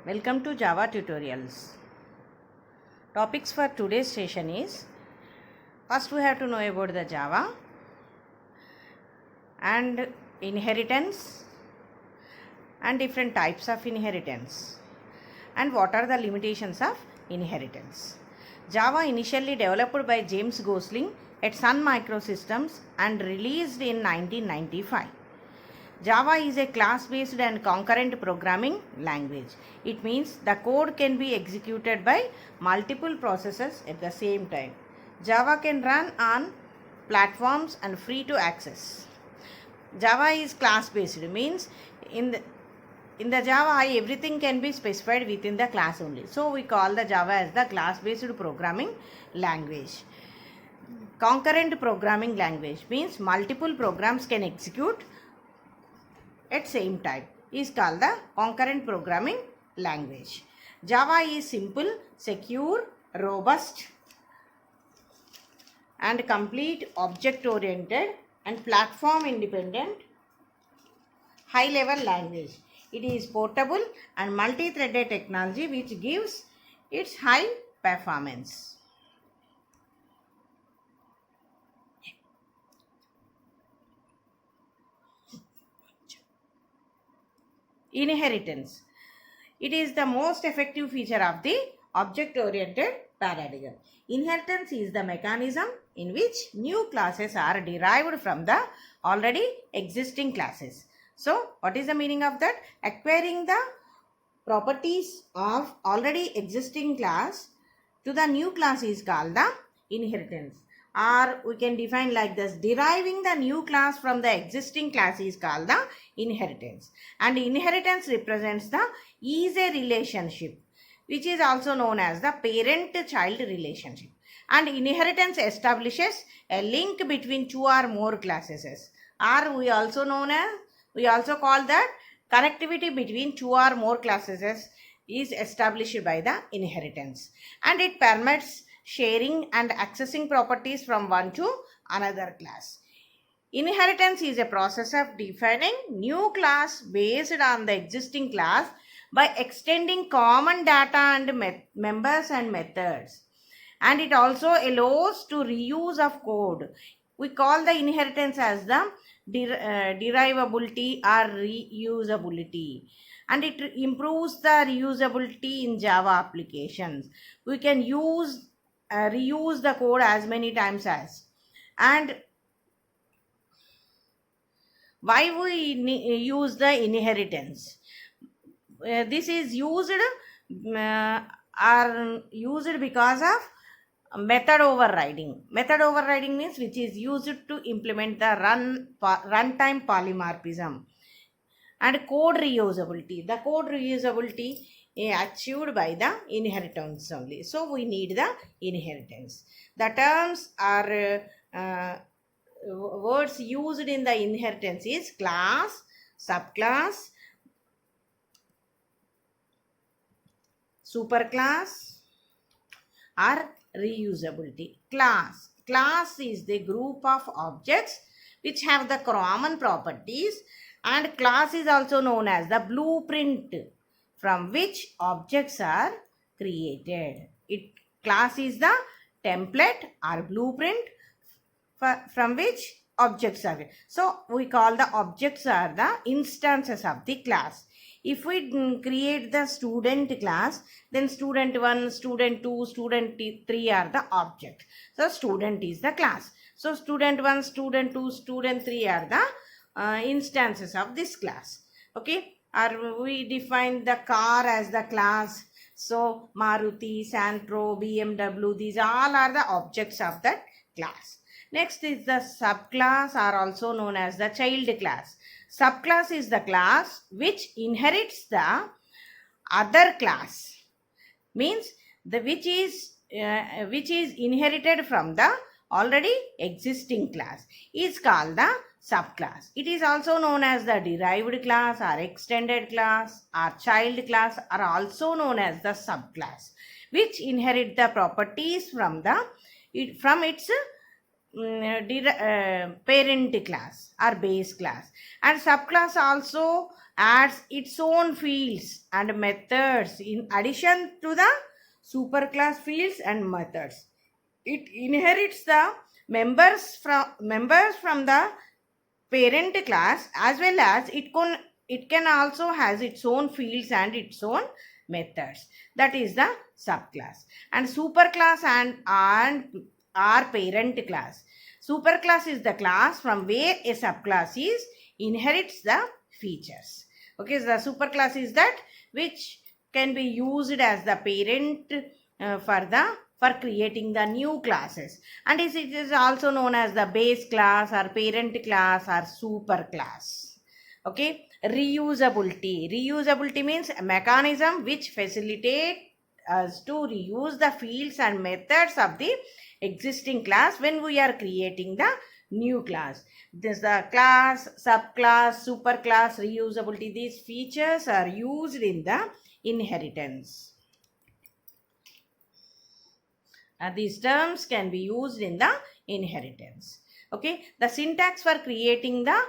Welcome to Java tutorials. Topics for today's session is, first we have to know about the Java and inheritance and different types of inheritance and what are the limitations of inheritance. Java initially developed by James Gosling at Sun Microsystems and released in 1995. Java is a class-based and concurrent programming language. It means the code can be executed by multiple processes at the same time. Java can run on platforms and free to access. Java is class-based, means in the Java everything can be specified within the class only. So we call the Java as the class-based programming language. Concurrent programming language means multiple programs can execute at same time is called the concurrent programming language. Java is simple, secure, robust and complete object oriented and platform independent high level language. It is portable and multi-threaded technology which gives its high performance. Inheritance. It is the most effective feature of the object-oriented paradigm. Inheritance is the mechanism in which new classes are derived from the already existing classes. So, what is the meaning of that? Acquiring the properties of already existing class to the new class is called the inheritance. Or we can define like this: deriving the new class from the existing class is called the inheritance. And inheritance represents the easy relationship, which is also known as the parent-child relationship. And inheritance establishes a link between two or more classes. Or we also call that connectivity between two or more classes is established by the inheritance. And it permits sharing and accessing properties from one to another class. Inheritance is a process of defining new class based on the existing class by extending common data and members and methods. And it also allows to reuse of code. We call the inheritance as the derivability or reusability. And it improves the reusability in Java applications. We can reuse the code as many times as. And why we use the inheritance? This is used because of method overriding. Method overriding means which is used to implement the runtime polymorphism. And code reusability. The code reusability is achieved by the inheritance only. So we need the inheritance. The terms are words used in the inheritance is class, subclass, superclass or reusability. Class is the group of objects which have the common properties, and class is also known as the blueprint from which objects are created. Class is the template or blueprint from which objects are created. So we call the objects are the instances of the class. If we create the student class, then student 1, student 2, student 3 are the object. So student is the class. So student 1, student 2, student 3 are the instances of this class. Okay. Or we define the car as the class. So Maruti, Santro, BMW, these all are the objects of that class. Next is the subclass, are also known as the child class. Subclass is the class which inherits the other class. Means which is inherited from the already existing class is called the subclass. It is also known as the derived class or extended class or child class, are also known as the subclass, which inherit the properties from its parent class or base class, and subclass also adds its own fields and methods in addition to the superclass fields and methods. It inherits the members from the parent class, as well as it can also has its own fields and its own methods. That is the subclass. And superclass and our parent class. Superclass is the class from where a subclass is inherits the features. Okay, so the superclass is that which can be used as the parent for creating the new classes, and it is also known as the base class or parent class or superclass. Okay, reusability means a mechanism which facilitate us to reuse the fields and methods of the existing class when we are creating the new class. This the class, subclass, superclass, reusability. These features are used in the inheritance. These terms can be used in the inheritance. Okay, the syntax for creating the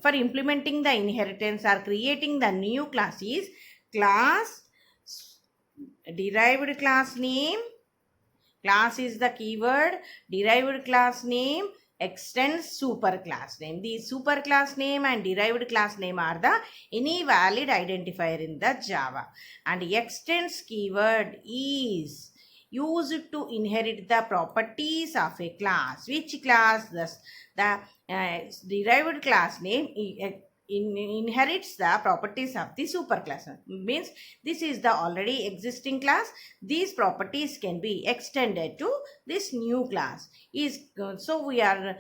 for implementing the inheritance or creating the new class is class, derived class name. Class is the keyword, derived class name extends superclass name. The superclass name and derived class name are the any valid identifier in the Java, and extends keyword is used to inherit the properties of a class. Which class? Thus, the derived class name inherits the properties of the superclass. Means this is the already existing class. These properties can be extended to this new class. So we are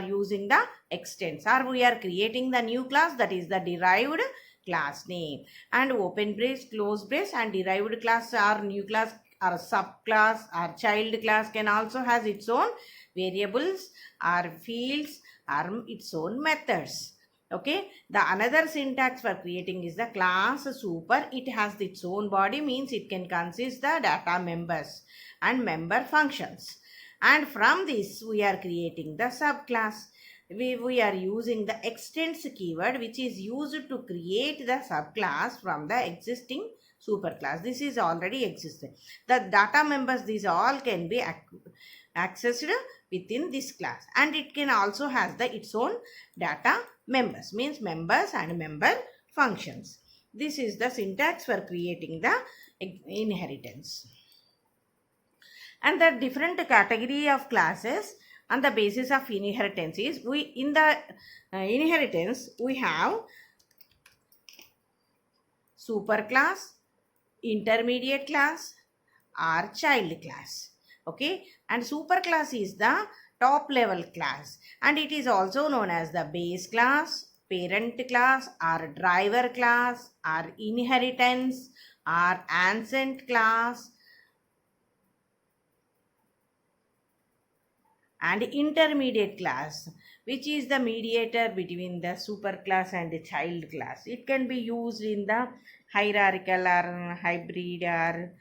using the extends, or we are creating the new class, that is the derived class name. And open brace, close brace, and derived class or new class or subclass or child class can also has its own variables or fields or its own methods. Okay, the another syntax for creating is the class super. It has its own body, means it can consist the data members and member functions, and from this we are creating the subclass. We are using the extends keyword, which is used to create the subclass from the existing superclass. This is already existing. The data members, these all can be accessed within this class, and it can also has the its own data members, means members and member functions. This is the syntax for creating the inheritance. And the different category of classes on the basis of inheritance is, we in the inheritance we have superclass, intermediate class, or child class. Okay, and superclass is the top level class, and it is also known as the base class, parent class, or driver class, or inheritance, or ancient class, and intermediate class, which is the mediator between the superclass and the child class. It can be used in the hierarchical or hybrid or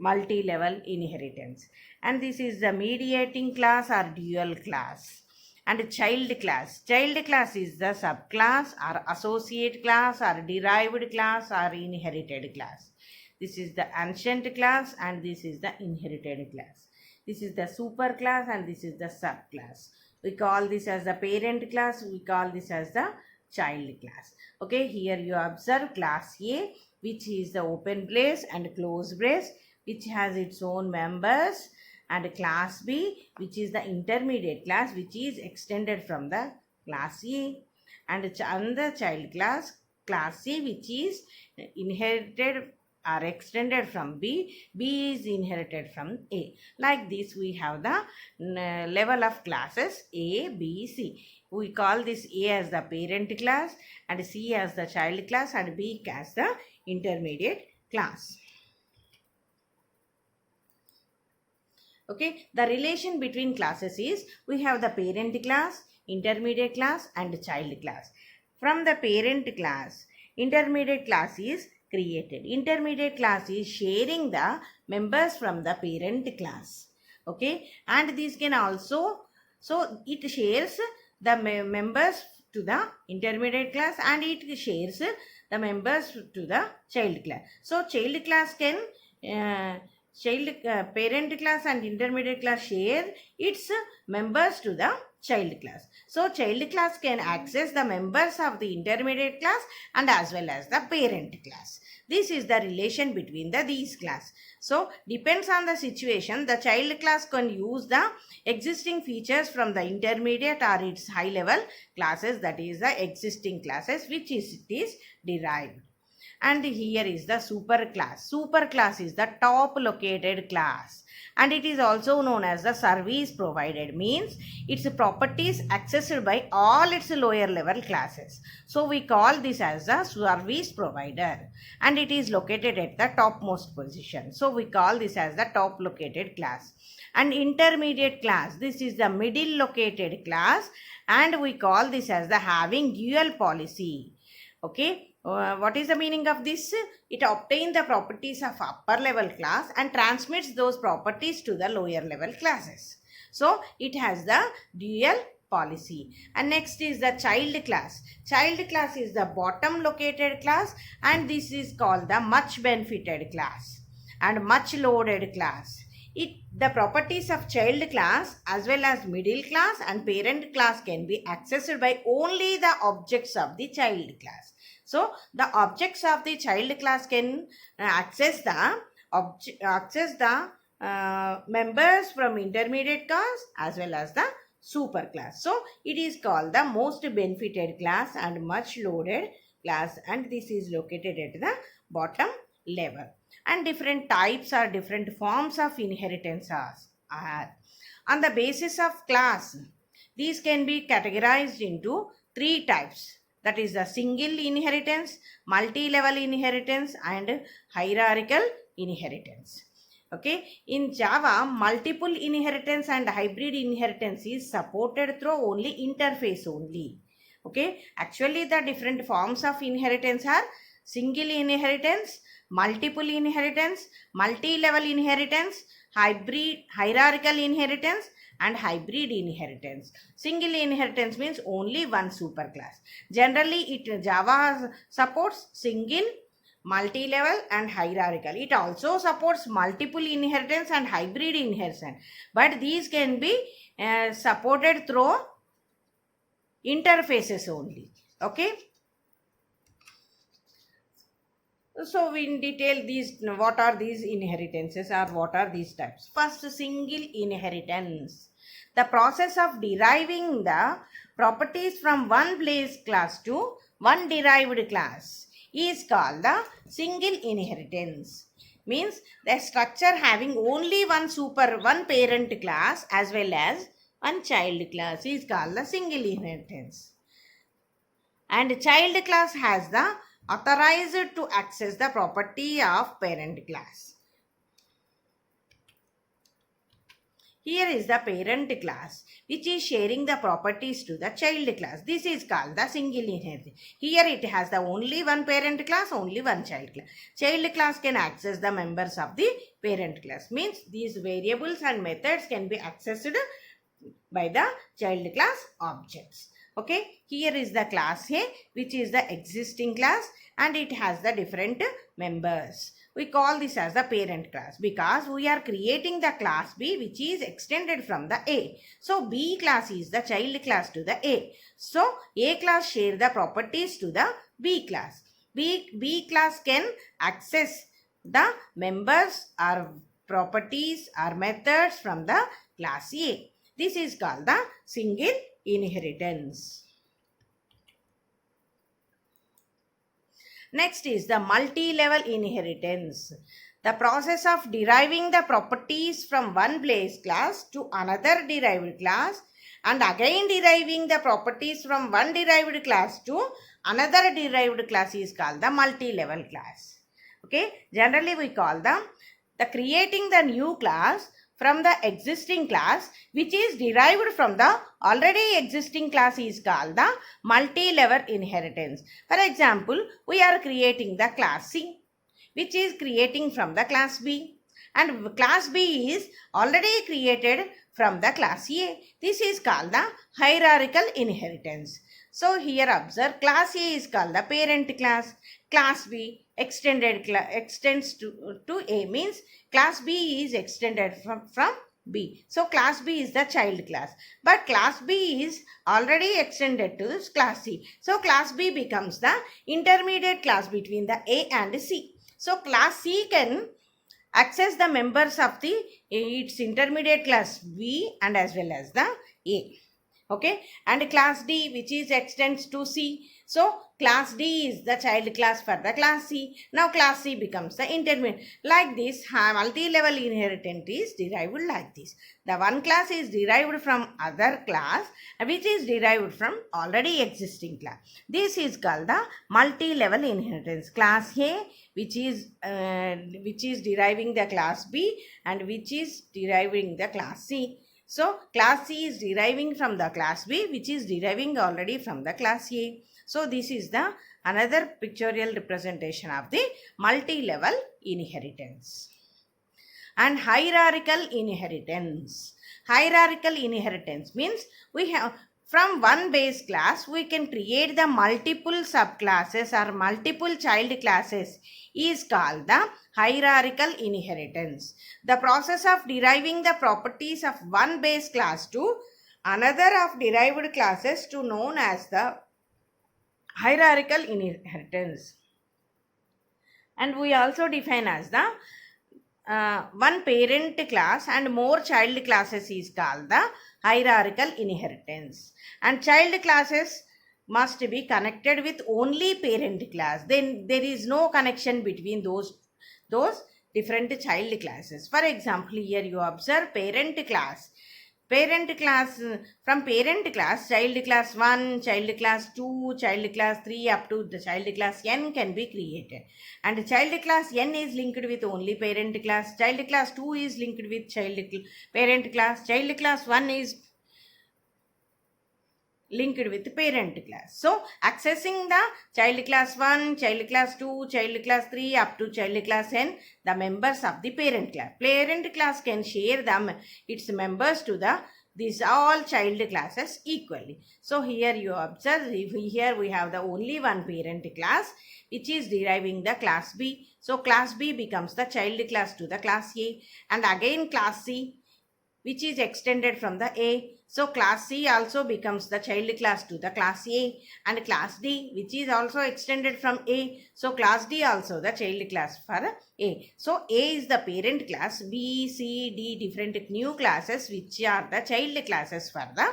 multi-level inheritance. And this is the mediating class or dual class. And child class is the subclass or associate class or derived class or inherited class. This is the ancient class, and this is the inherited class. This is the superclass, and this is the subclass. We call this as the parent class, we call this as the child class. Okay, here you observe class A, which is the open brace and close brace, which has its own members, and class B, which is the intermediate class, which is extended from the class A, and the child class, class C, which is inherited or extended from B. B is inherited from A. Like this, we have the level of classes A, B, C. We call this A as the parent class, and C as the child class, and B as the intermediate class. Okay, the relation between classes is, we have the parent class, intermediate class, and child class. From the parent class, intermediate class is created. Intermediate class is sharing the members from the parent class. Okay, and these can also, so it shares the members to the intermediate class, and it shares the members to the child class. So child class can parent class and intermediate class share its members to the child class. So child class can access the members of the intermediate class and as well as the parent class. This is the relation between these class. So depends on the situation, the child class can use the existing features from the intermediate or its high level classes, that is the existing classes which is it is derived. And here is the super class. Super class is the top located class, and it is also known as the service provided, means its properties accessed by all its lower level classes. So we call this as the service provider, and it is located at the topmost position. So we call this as the top located class. And intermediate class, this is the middle located class, and we call this as the having dual policy. Okay, what is the meaning of this? It obtains the properties of upper level class and transmits those properties to the lower level classes. So it has the dual policy. And next is the child class. Child class is the bottom located class, and this is called the much benefited class and much loaded class. The properties of child class as well as middle class and parent class can be accessed by only the objects of the child class. So the objects of the child class can access the members from intermediate class as well as the super class. So it is called the most benefited class and much loaded class, and this is located at the bottom level. And different types or different forms of inheritance are. On the basis of class, these can be categorized into three types, that is the single inheritance, multi-level inheritance, and hierarchical inheritance. Okay, in Java, multiple inheritance and hybrid inheritance is supported through only interface only. Okay, actually the different forms of inheritance are single inheritance, multiple inheritance, multi-level inheritance, hierarchical inheritance, and hybrid inheritance. Single inheritance means only one superclass. Generally, Java supports single, multi-level, and hierarchical. It also supports multiple inheritance and hybrid inheritance, but these can be supported through interfaces only. Okay. So in detail, what are these inheritances or what are these types? First, single inheritance. The process of deriving the properties from one base class to one derived class is called the single inheritance. Means the structure having only one parent class as well as one child class is called the single inheritance. And child class has the authorized to access the property of parent class. Here is the parent class which is sharing the properties to the child class. This is called the single inheritance. Here it has the only one parent class, only one child class. Child class can access the members of the parent class. Means these variables and methods can be accessed by the child class objects. Okay, here is the class A, which is the existing class, and it has the different members. We call this as the parent class because we are creating the class B, which is extended from the A. So B class is the child class to the A. So A class share the properties to the B class. B class can access the members or properties or methods from the class A. This is called the single inheritance. Next is the multi-level inheritance. The process of deriving the properties from one base class to another derived class and again deriving the properties from one derived class to another derived class is called the multi-level class. Okay, generally we call them the creating the new class from the existing class which is derived from the already existing class is called the multi-level inheritance. For example, we are creating the class C which is creating from the class B, and class B is already created from the class A. This is called the hierarchical inheritance. So here observe, class A is called the parent class, class B extends to A, means class B is extended from B. So class B is the child class, but class B is already extended to class C. So class B becomes the intermediate class between the A and C. So class C can access the members of the its intermediate class B and as well as the A. Okay, and class D, which is extends to C. So class D is the child class for the class C. Now class C becomes the intermediate. Like this, multi-level inheritance is derived like this. The one class is derived from other class, which is derived from already existing class. This is called the multi-level inheritance. Class A, which is deriving the class B, and which is deriving the class C. So class C is deriving from the class B, which is deriving already from the class A. So this is the another pictorial representation of the multi-level inheritance. And hierarchical inheritance. Hierarchical inheritance means we have from one base class we can create the multiple subclasses or multiple child classes is called the hierarchical inheritance. The process of deriving the properties of one base class to another of derived classes to known as the hierarchical inheritance. And we also define as the one parent class and more child classes is called the hierarchical inheritance. And child classes must be connected with only parent class. Then there is no connection between those different child classes. For example, here you observe parent class. From parent class, child class 1, child class 2, child class 3 up to the child class n can be created. And child class n is linked with only parent class, child class 2 is linked with parent class, child class 1 is linked with parent class. So accessing the child class 1, child class 2, child class 3 up to child class n, the members of the parent class. Parent class can share its members to these all child classes equally. So here you observe, here we have the only one parent class which is deriving the class B. So class B becomes the child class to the class A, and again class C which is extended from the A. So class C also becomes the child class to the class A, and class D which is also extended from A. So class D also the child class for A. So A is the parent class, B, C, D different new classes which are the child classes for the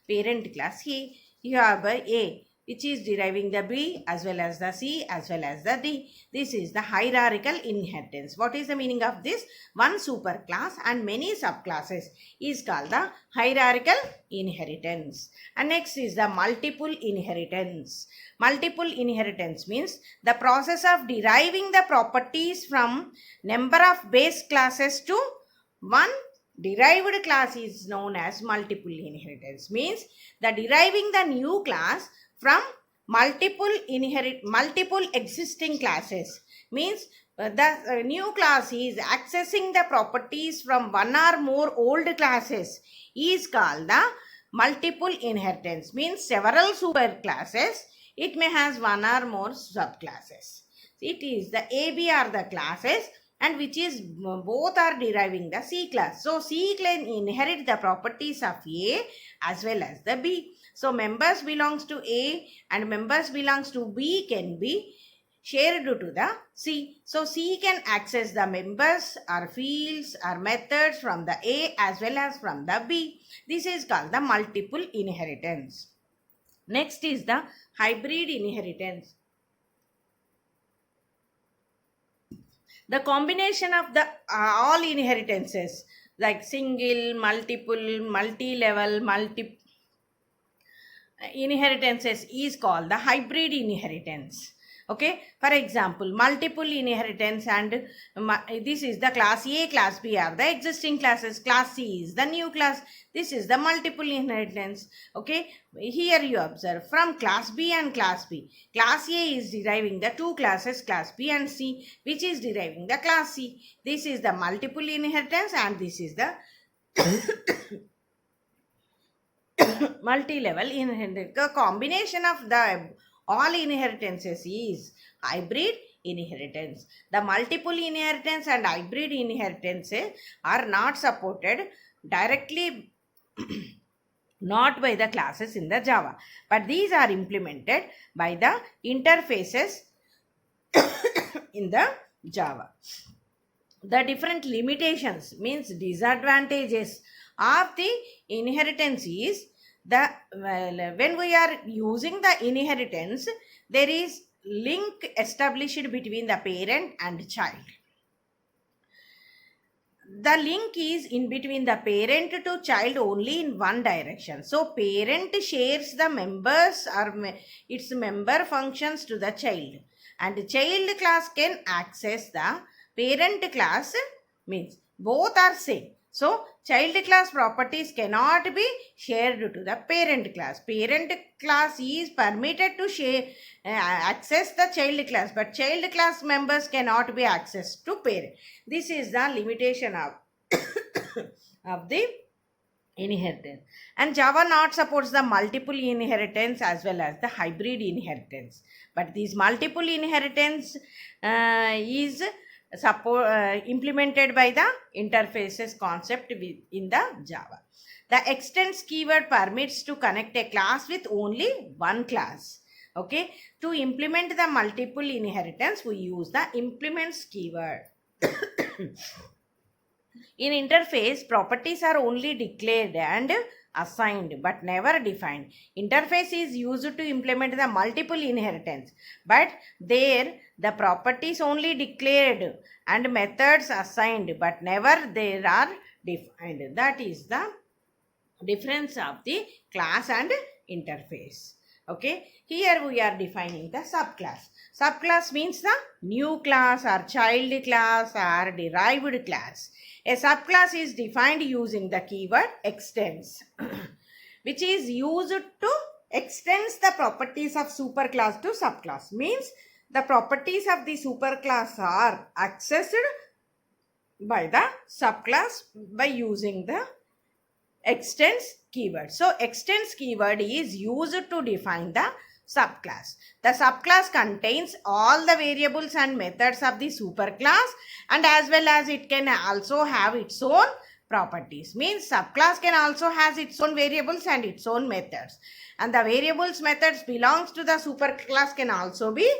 parent class A. You have A which is deriving the B as well as the C as well as the D. This is the hierarchical inheritance. What is the meaning of this? One superclass and many subclasses is called the hierarchical inheritance. And next is the multiple inheritance. Multiple inheritance means the process of deriving the properties from number of base classes to one derived class is known as multiple inheritance. Means the deriving the new class from multiple existing classes. Means the new class is accessing the properties from one or more old classes is called the multiple inheritance. Means several super classes, it may has one or more subclasses. It is the AB are the classes and which is both are deriving the C class. So C can inherit the properties of A as well as the B. So members belongs to A and members belongs to B can be shared to the C. So C can access the members or fields or methods from the A as well as from the B. This is called the multiple inheritance. Next is the hybrid inheritance. The combination of the all inheritances like single, multiple, multi-level, inheritances is called the hybrid inheritance. Okay, for example, multiple inheritance, and this is the class A, class B are the existing classes, class C is the new class, this is the multiple inheritance. Okay, here you observe from class B and class B, class A is deriving the two classes, class B and C, which is deriving the class C. This is the multiple inheritance and this is the multi-level inheritance. The combination of the all inheritances is hybrid inheritance. The multiple inheritance and hybrid inheritance are not supported directly not by the classes in the Java, but these are implemented by the interfaces in the Java. The different limitations means disadvantages of the inheritance is the when we are using the inheritance, there is link established between the parent and child. The link is in between the parent to child only in one direction. So parent shares the members or its member functions to the child, and child class can access the parent class, means both are same. So child class properties cannot be shared to the parent class. Parent class is permitted to share access the child class, but child class members cannot be accessed to parent. This is the limitation of of the inheritance. And Java not supports the multiple inheritance as well as the hybrid inheritance, but this multiple inheritance is implemented by the interfaces concept in the Java. The extends keyword permits to connect a class with only one class. Okay, to implement the multiple inheritance we use the implements keyword. In interface, properties are only declared and assigned but never defined. Interface is used to implement the multiple inheritance, but there the properties only declared and methods assigned but never there are defined. That is the difference of the class and interface. Okay, here we are defining the subclass. Subclass means the new class or child class or derived class. A subclass is defined using the keyword extends, which is used to extends the properties of superclass to subclass. Means the properties of the superclass are accessed by the subclass by using the extends keyword. So extends keyword is used to define the subclass. The subclass contains all the variables and methods of the superclass, and as well as it can also have its own properties. Means subclass can also has its own variables and its own methods, and the variables methods belongs to the superclass can also be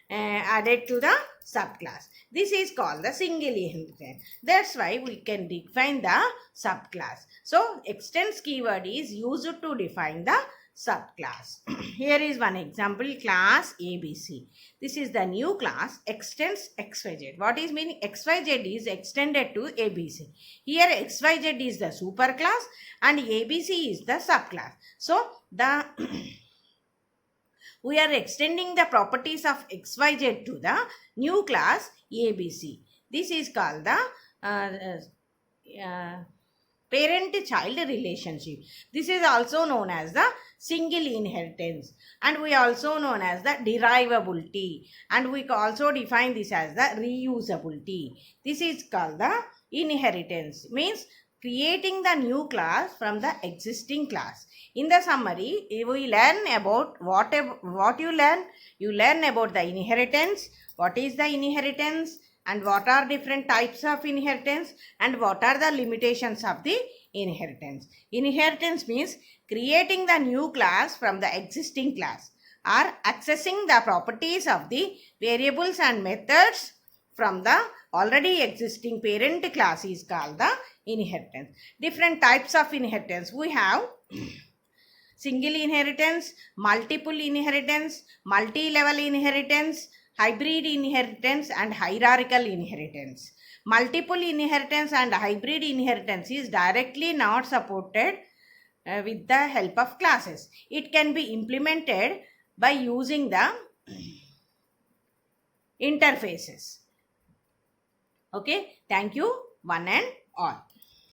added to the subclass. This is called the single inheritance. That's why we can define the subclass. So extends keyword is used to define the subclass. Here is one example, class ABC. This is the new class extends XYZ. What is meaning? XYZ is extended to ABC. Here XYZ is the superclass and ABC is the subclass. So the we are extending the properties of XYZ to the new class ABC. This is called the parent-child relationship. This is also known as the single inheritance, and we also known as the derivability, and we also define this as the reusability. This is called the inheritance, means creating the new class from the existing class. In the summary, we learn about what you learn. You learn about the inheritance, what is the inheritance, and what are different types of inheritance, and what are the limitations of the inheritance. Inheritance means creating the new class from the existing class, or accessing the properties of the variables and methods from the already existing parent class is called the inheritance. Different types of inheritance we have: single inheritance, multiple inheritance, multi-level inheritance, hybrid inheritance, and hierarchical inheritance. Multiple inheritance and hybrid inheritance is directly not supported with the help of classes. It can be implemented by using the interfaces. Okay, thank you one and all.